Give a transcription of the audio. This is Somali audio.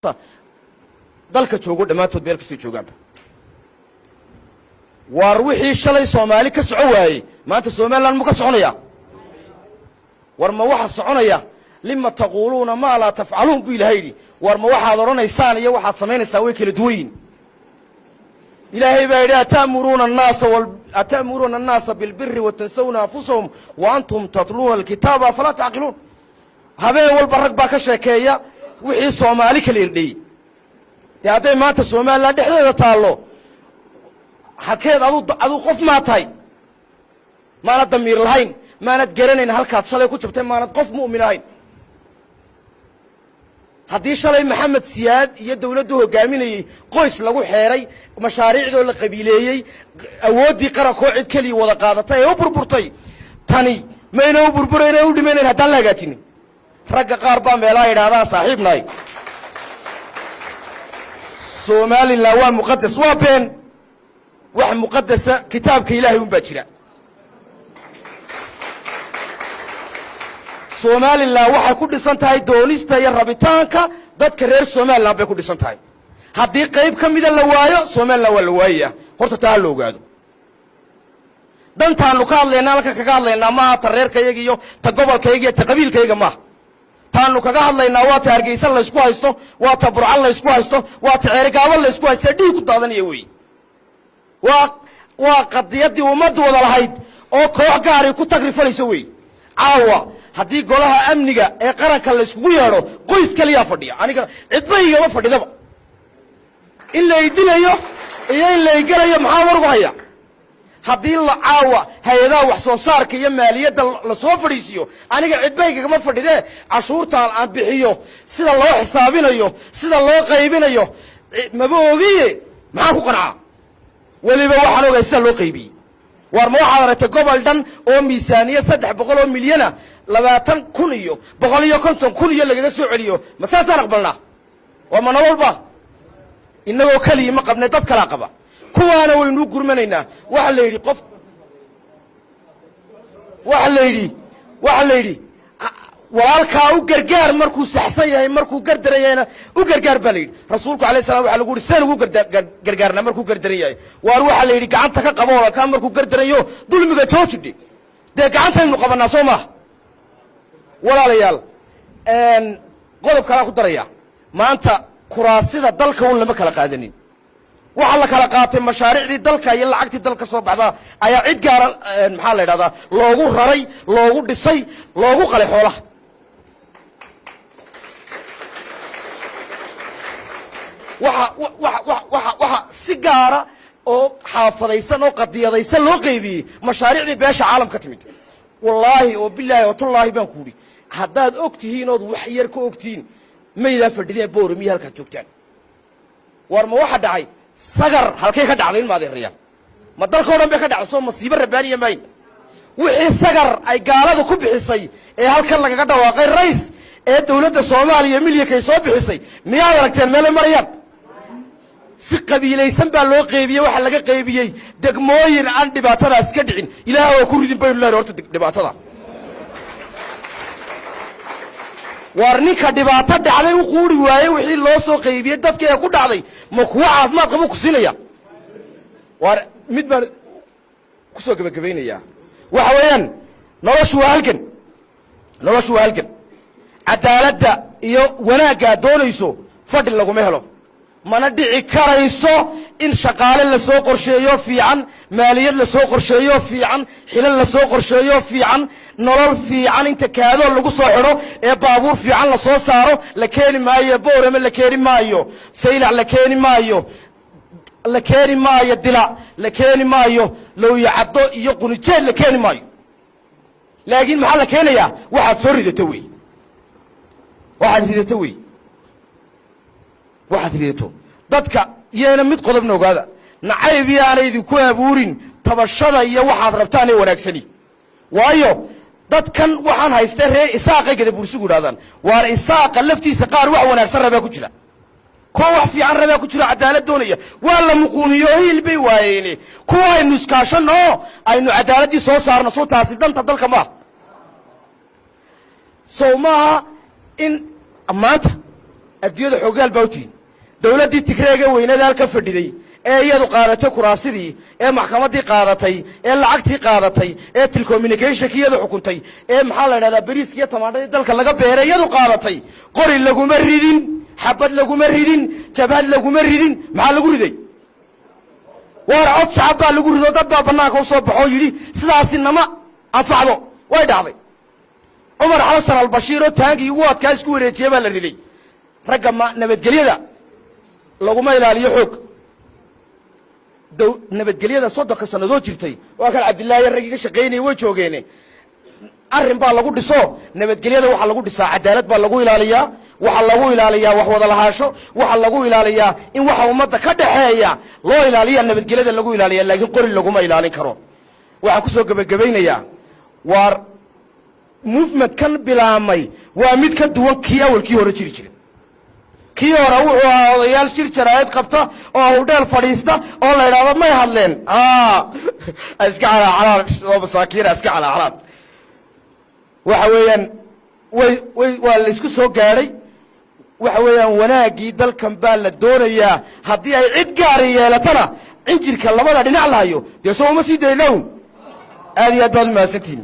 kasta dalka joogo dhammaantood meel kastay joogaanba waar wixii shalay Soomaali ka socon waayay maanta Soomaaliland ma ka soconaya war ma waxa soconaya lima taquluuna ma la tafcaluun bi ilaahay war ma waxaad oranaysaan iyo waxaad sameynaysaa way kala duwayn ilaahay baa yidhi atamuruna an-nas bil birri wa tansawna anfusahum wa antum tatluna al-kitaba fala taqilun habeen walba rag baa ka sheekeeya wixii Soomaali kala irdhay yaday maanta Soomaaliland dhexdeeda taalo halkeed adu qof ma tahay maana damiir lahayn maana garanayn halkaad shalay ku jabtay maana qof mu'min ahayn haddii shalay Maxamed Siyaad iyo dawladdu hogaaminayay qoys lagu xeeray mashaariicdo la qabiileeyay awoodii qarankoo cid kaliya wada qaadatay oo burburtay tani mayna u burburayna u dhimanayna haddaan la hagaajinin ragga qaar baa meelaha yidhahdaan saaxiibnaay Soomaaliland waa muqaddas waa been wax muqaddasa kitaabka Ilaahay baa jira Soomaaliland waxay ku dhisan tahay doonista iyo rabitaanka dadka reer Soomaaliland bay ku dhisan tahay haddii qayb ka mid ah la waayo Soomaaliland waa la waayay horta taa la ogaado dantaanu ka hadlaynaa halka kaga hadlaynaa ma ta reerkayga iyo ta gobolkayga iyo ta qabiilkayga ma taanu kaga hadlaynaa waa ta Hargeysa la isku haysto waa ta Burco la isku haysto waa ta Ceerigaabo la isku haysto dhiig ku daadanaya way waa qadiyadii ummaddu wada lahayd oo koox gaar ah ku tagrifayso way caawa haddii golaha amniga ee qaranka la isku yeero qoys kaliya fadhiya aniga cidbayga ma fadhidaba in la idilayo iyo in la igalayo maxaa wargu haya haddii la caawa hay'adaha wax soo saarka iyo maaliyadda la soo fadhiisiyo aniga cidbayga ma fadhidee cashuurtaan aan bixiyo sida loo xisaabinayo sida loo qaybinayo maba ogiye maxaa ku qanaa waliba waxaan ogahay sida loo qaybiyay war ma waxaad aragtay gobol dhan oo miisaaniya 300 oo milyan 20,000 iyo 150,000 iyo lagaga soo celiyo ma saasaan aqbalnaa waa ma nololba inagoo kaliya ma qabnay dad kala qaba kuwaana waynu gurmanaynaa waxa la yidhi qof waxa la yidhi walaalkaa u gargaar markuu saxsan yahay markuu gardarayayna u gargaar baa la yidhi rasuulku calayhi salaam waxa lagu yidhi saan ugu gargaarna markuu gardaran yahay waar waxa la yidhi gacanta ka qabo walaalkaa markuu gardarayo dulmiga joojidhi dee gacantaynu qabanaa soo maaha walaalayaal qodob kala ku daraya maanta kuraasida dalka un lama kala qaadanin waxa la kala qaatay mashaariicdii dalka iyo lacagtii dalka soo baxda ayaa cid gaar maxaa la yiraahdaa loogu raray loogu dhisay loogu qalay xoolaha waxa si gaara oo xaafadaysan oo qadiyadaysan loo qaybiyay mashaariicdii beesha caalamka timid wallahi oo billahi wa tallahi baan ku yiri haddaad ogtihiin oo wax yar ka ogtiin meeyda fadhideen booramiya halka joogtaan war ma waxa dhacay sagar halkay ka dhacday in maadeen riyaal ma dalka oo dhan bay ka dhacday soo masiibo rabaaniya mayn wixii sagar ay gaaladu ku bixisay ee halkan lagaga dhawaaqay rays ee dawladda Soomaaliya milyankay soo bixisay miyaad aragteen meel marayaan si qabiilaysan baa loo qaybiyay waxa laga qaybiyay degmooyin aan dhibaatadaas ka dhicin ilaahay ku ridin bay leeyahay horta dhibaatada warninka dhibaato dhacday u quuri waayay wixii loo soo qaybiyay dadkii ku dhacday ma kuwa caafimaad qabo ku siinaya war mid baan ku soo gabagabeynaya waxa weeyaan noloshu waa halkan cadaaladda iyo wanaagga doonayso fadhi laguma helo mana dhici karayso in shaqaale la soo qorsheeyo fiican maaliyad la soo qorsheeyo fiican xilal la soo qorsheeyo fiican nolol fiican inta kaado lagu soo xiro ee baabuur fiican la soo saaro la keeni maayo boorama la keeni maayo saylac la keeni maayo dila la keeni maayo loo yacdo iyo qunijeed la keeni maayo laakiin maxaa la keenayaa waxaad soo ridato way waxaad ridato dadka yeena mid qodobna ogaada nacayb yaana idinku abuurin tabashada iyo waxaad rabtaan ee wanaagsani waayo dadkan waxaan haystay ree isaaqay gada bursugu yiraahdaan waar isaaqa laftiisa qaar wax wanaagsan rabaa ku jira koo wax fiican rabaa ku jira cadaalad doonaya waa la muquuniyo hiil bay waayeen kuwa aynu iskaashano aynu cadaaladii soo saarno soo taasi danta dalka ma soo maaha in maanta adduunyada xoogaal baa u tihin dowladdii tigreega weynada halka fadhiday ee iyadu qaadatay kuraasidii ee maxkamaddii qaadatay ee lacagtii qaadatay ee telecommunicationkii iyadu xukuntay ee maxaa la idhahdaa bariiskii iyo tamaandhadii dalka laga beeray iyadu qaadatay qori laguma ridin xabad laguma ridin jabhad laguma ridin maxaa lagu riday waar cod shacab baa lagu rido dad baa bannaanka u soo baxoo yidhi sidaasi nama anfacdo way dhacday cumar xasan albashiir oo taangii ugu adkaa isku wareejiyey baa la riday ragga nabadgelyada laguma ilaaliyo xoog nabadgelyada 30 sannadood jirtay waa kan cabdillaahi raggii ka shaqeynayay way joogeene arrin baa lagu dhiso nabadgelyada waxa lagu dhisaa cadaalad baa lagu ilaaliyaa waxa lagu ilaaliyaa wax wada lahaasho waxa lagu ilaaliyaa in waxa ummadda ka dhaxeeya loo ilaaliyo nabadgelyada lagu ilaaliyo laakiin qori laguma ilaalin karo waxa ku soo gabagabeynayaa war movement kan bilaamay waa mid ka duwan kii awalkii hore jiri jiray kii hore wuxuu ahaa odayaal shir jaraa'id qabta oo hudheel fadhiista oo la yidhaahdo may hadleen iska calaacalaan oo masaakiina iska calaacalaan waxa weeyaan waa la isku soo gaadhay waxa weeyaan wanaaggii dalkan baa la doonayaa haddii ay cid gaari yeelatana injirka labada dhinac lahayo dee soo uma sii daynown aad iyo aad baad u mahadsantihiin